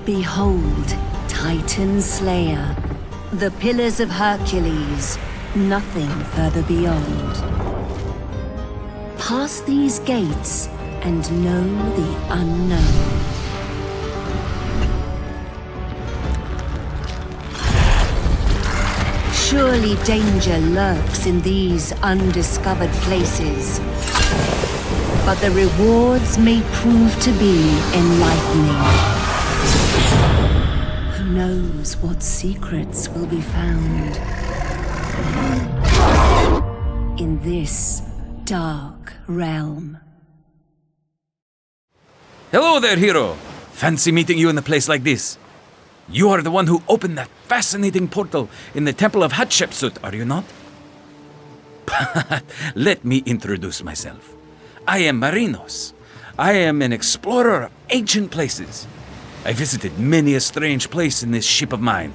Behold, Titan Slayer, the Pillars of Hercules, nothing further beyond. Pass these gates and know the unknown. Surely danger lurks in these undiscovered places. But the rewards may prove to be enlightening. Who knows what secrets will be found in this dark realm. Hello there, hero! Fancy meeting you in a place like this. You are the one who opened that fascinating portal in the Temple of Hatshepsut, are you not? Let me introduce myself. I am Marinos. I am an explorer of ancient places. I visited many a strange place in this ship of mine.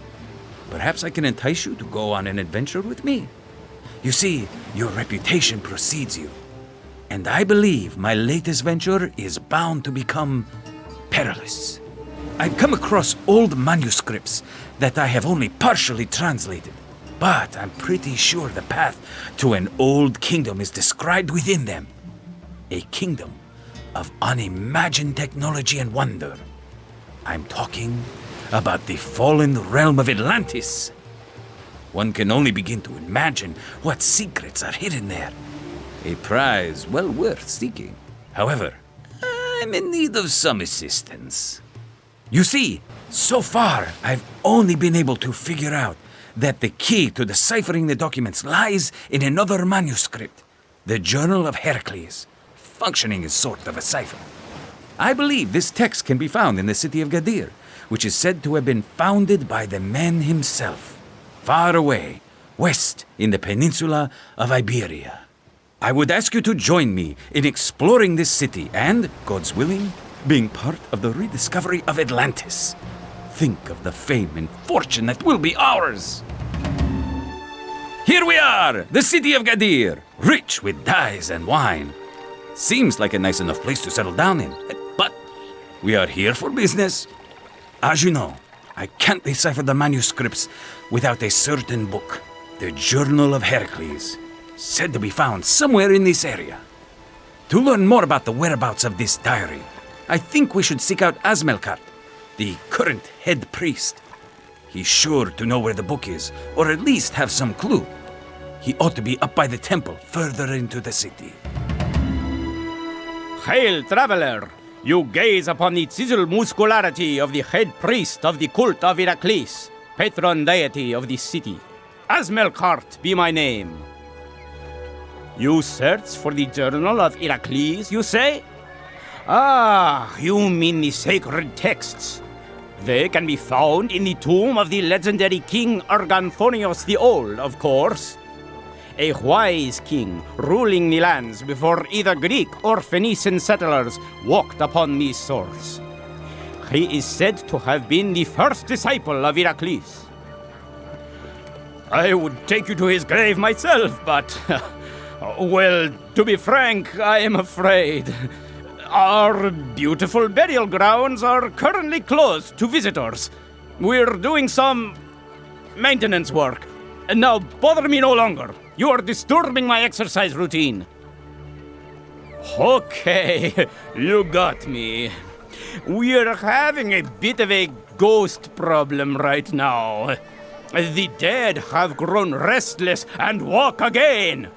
Perhaps I can entice you to go on an adventure with me. You see, your reputation precedes you. And I believe my latest venture is bound to become perilous. I've come across old manuscripts that I have only partially translated, but I'm pretty sure the path to an old kingdom is described within them. A kingdom of unimagined technology and wonder. I'm talking about the fallen realm of Atlantis. One can only begin to imagine what secrets are hidden there. A prize well worth seeking. However, I'm in need of some assistance. You see, so far I've only been able to figure out that the key to deciphering the documents lies in another manuscript, the Journal of Heracles, functioning as sort of a cipher. I believe this text can be found in the city of Gadir, which is said to have been founded by the man himself, far away, west in the peninsula of Iberia. I would ask you to join me in exploring this city and, God's willing, being part of the rediscovery of Atlantis. Think of the fame and fortune that will be ours. Here we are, the city of Gadir, rich with dyes and wine. Seems like a nice enough place to settle down in, but we are here for business. As you know, I can't decipher the manuscripts without a certain book, the Journal of Heracles, said to be found somewhere in this area. To learn more about the whereabouts of this diary, I think we should seek out Asmelkart, the current head priest. He's sure to know where the book is, or at least have some clue. He ought to be up by the temple, further into the city. Hail, traveler! You gaze upon the chiseled muscularity of the head priest of the cult of Heracles, patron deity of the city. Asmelkart be my name. You search for the Journal of Heracles, you say? Ah, you mean the sacred texts. They can be found in the tomb of the legendary King Arganthonios the Old, of course. A wise king ruling the lands before either Greek or Phoenician settlers walked upon these shores. He is said to have been the first disciple of Heracles. I would take you to his grave myself, but, well, to be frank, I am afraid. Our beautiful burial grounds are currently closed to visitors. We're doing some maintenance work. And now bother me no longer. You are disturbing my exercise routine. Okay, you got me. We're having a bit of a ghost problem right now. The dead have grown restless and walk again.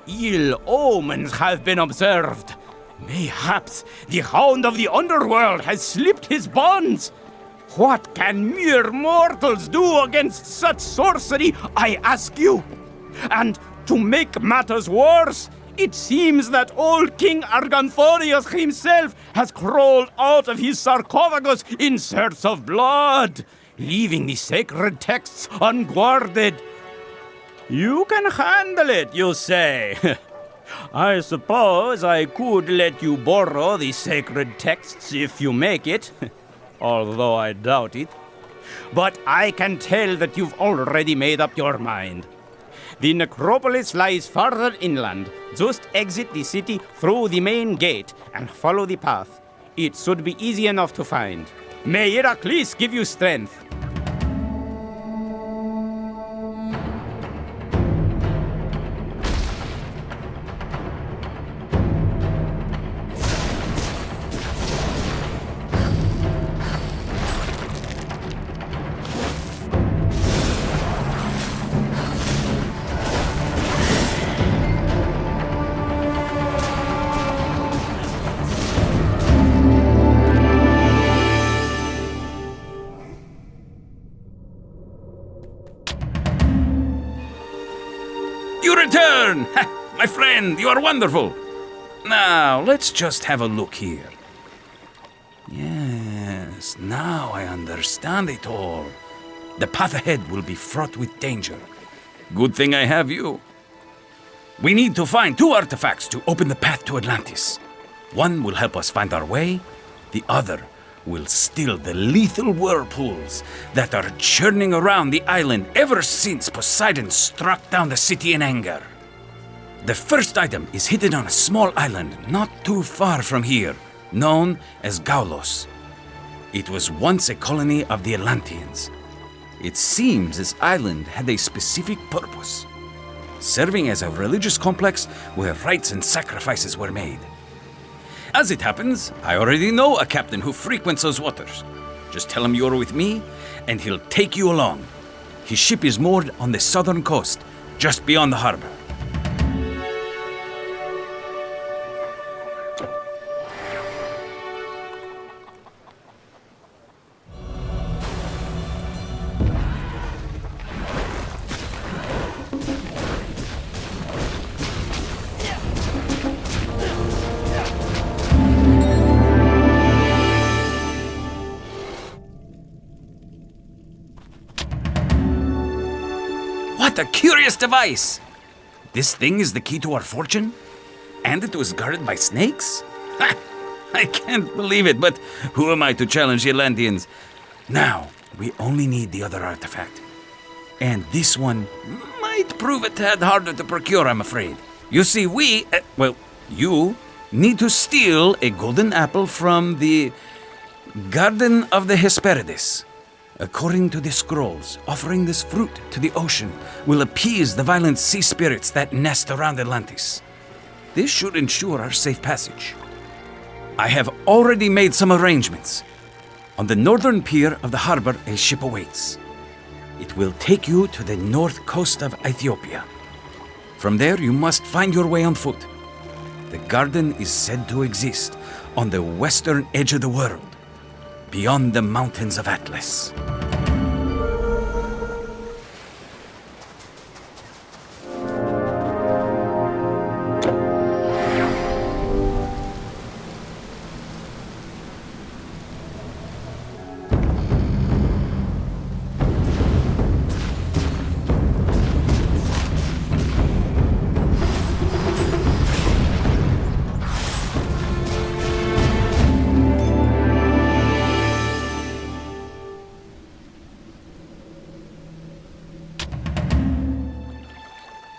Ill omens have been observed. Mayhaps the hound of the underworld has slipped his bonds. What can mere mortals do against such sorcery, I ask you? And to make matters worse, it seems that old King Arganthonios himself has crawled out of his sarcophagus in search of blood, leaving the sacred texts unguarded. You can handle it, you say? I suppose I could let you borrow the sacred texts if you make it, although I doubt it. But I can tell that you've already made up your mind. The necropolis lies farther inland. Just exit the city through the main gate and follow the path. It should be easy enough to find. May Heracles give you strength. You return! Ha, my friend, you are wonderful! Now, let's just have a look here. Yes, now I understand it all. The path ahead will be fraught with danger. Good thing I have you. We need to find 2 artifacts to open the path to Atlantis. One will help us find our way, the other will still the lethal whirlpools that are churning around the island ever since Poseidon struck down the city in anger. The first item is hidden on a small island not too far from here, known as Gaulos. It was once a colony of the Atlanteans. It seems this island had a specific purpose, serving as a religious complex where rites and sacrifices were made. As it happens, I already know a captain who frequents those waters. Just tell him you're with me, and he'll take you along. His ship is moored on the southern coast, just beyond the harbor. What a curious device! This thing is the key to our fortune? And it was guarded by snakes? Ha! I can't believe it, but who am I to challenge the Atlanteans? Now, we only need the other artifact. And this one might prove a tad harder to procure, I'm afraid. You see, you need to steal a golden apple from the Garden of the Hesperides. According to the scrolls, offering this fruit to the ocean will appease the violent sea spirits that nest around Atlantis. This should ensure our safe passage. I have already made some arrangements. On the northern pier of the harbor, a ship awaits. It will take you to the north coast of Ethiopia. From there, you must find your way on foot. The garden is said to exist on the western edge of the world, beyond the mountains of Atlas.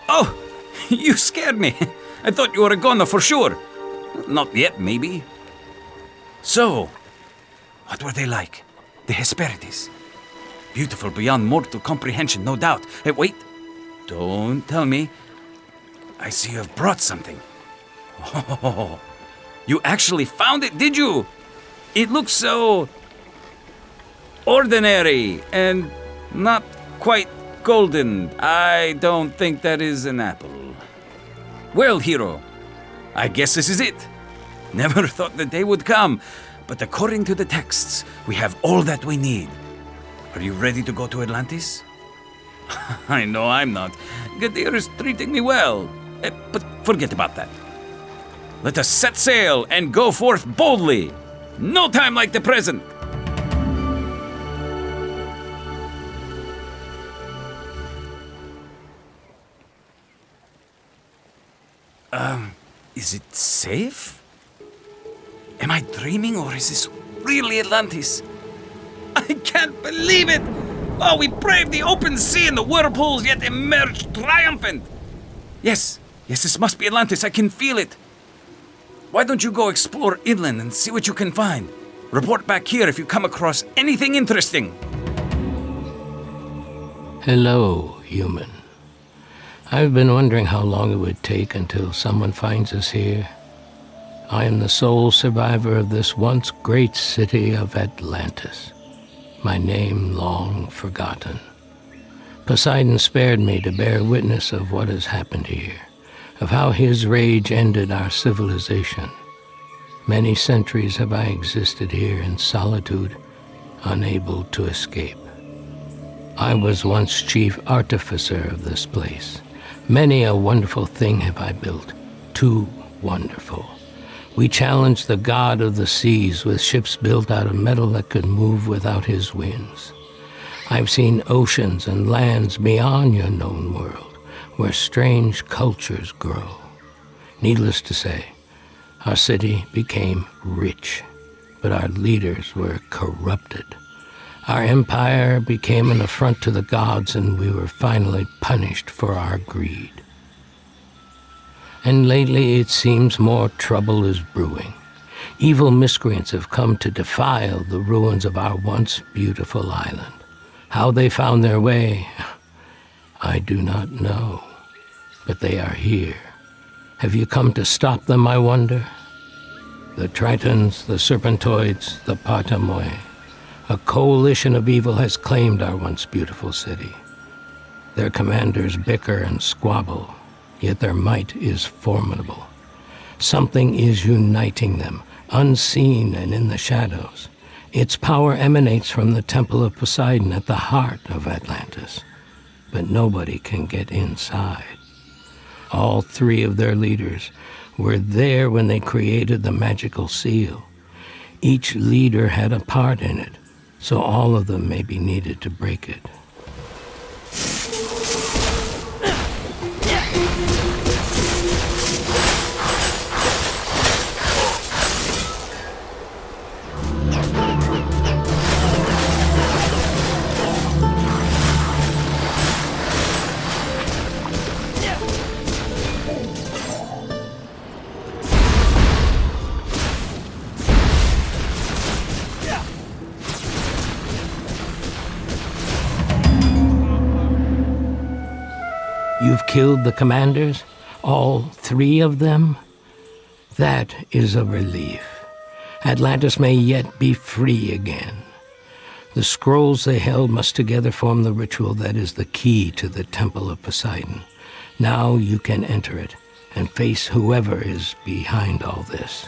Oh, you scared me. I thought you were a goner for sure. Not yet, maybe. So, what were they like? The Hesperides. Beautiful beyond mortal comprehension, no doubt. Hey, wait. Don't tell me. I see you have brought something. Oh, you actually found it, did you? It looks so ordinary and not quite golden. I don't think that is an apple. Well, hero, I guess this is it. Never thought the day would come, but according to the texts, we have all that we need. Are you ready to go to Atlantis? I know I'm not. Gadir is treating me well. But forget about that. Let us set sail and go forth boldly. No time like the present. Is it safe? Am I dreaming, or is this really Atlantis? I can't believe it! Oh, we braved the open sea and the whirlpools, yet emerged triumphant! Yes, this must be Atlantis, I can feel it. Why don't you go explore inland and see what you can find? Report back here if you come across anything interesting. Hello, human. I've been wondering how long it would take until someone finds us here. I am the sole survivor of this once great city of Atlantis, my name long forgotten. Poseidon spared me to bear witness of what has happened here, of how his rage ended our civilization. Many centuries have I existed here in solitude, unable to escape. I was once chief artificer of this place. Many a wonderful thing have I built, too wonderful. We challenged the god of the seas with ships built out of metal that could move without his winds. I've seen oceans and lands beyond your known world, where strange cultures grow. Needless to say, our city became rich, but our leaders were corrupted. Our empire became an affront to the gods, and we were finally punished for our greed. And lately it seems more trouble is brewing. Evil miscreants have come to defile the ruins of our once beautiful island. How they found their way, I do not know, but they are here. Have you come to stop them, I wonder? The Tritons, the Serpentoids, the Patamoi. A coalition of evil has claimed our once beautiful city. Their commanders bicker and squabble, yet their might is formidable. Something is uniting them, unseen and in the shadows. Its power emanates from the Temple of Poseidon at the heart of Atlantis, but nobody can get inside. All three of their leaders were there when they created the magical seal. Each leader had a part in it, so all of them may be needed to break it. You've killed the commanders? All three of them? That is a relief. Atlantis may yet be free again. The scrolls they held must together form the ritual that is the key to the Temple of Poseidon. Now you can enter it and face whoever is behind all this.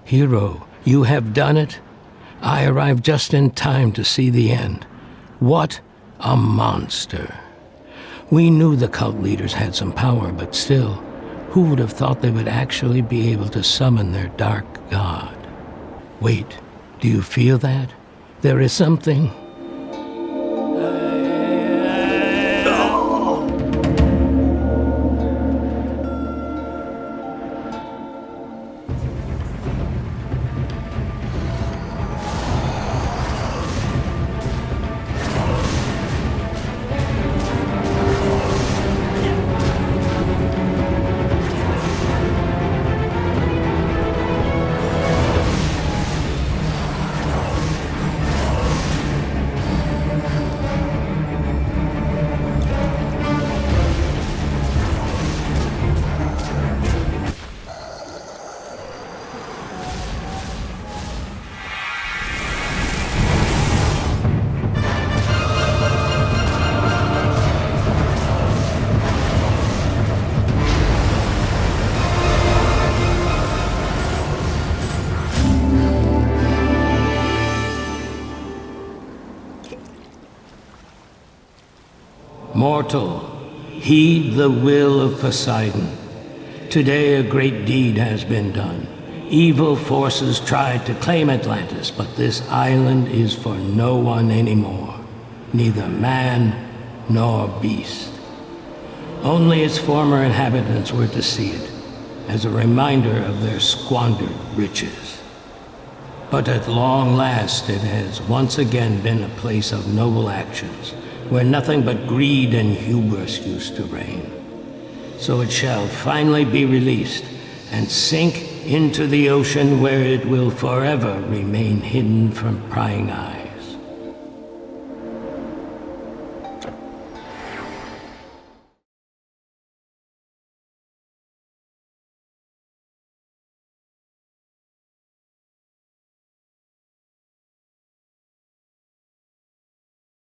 Hero, you have done it. I arrived just in time to see the end. What a monster. We knew the cult leaders had some power, but still, who would have thought they would actually be able to summon their dark god? Wait, do you feel that? There is something... Mortal, heed the will of Poseidon. Today a great deed has been done. Evil forces tried to claim Atlantis, but this island is for no one anymore. Neither man nor beast. Only its former inhabitants were to see it, as a reminder of their squandered riches. But at long last it has once again been a place of noble actions, where nothing but greed and hubris used to reign. So it shall finally be released, and sink into the ocean where it will forever remain hidden from prying eyes.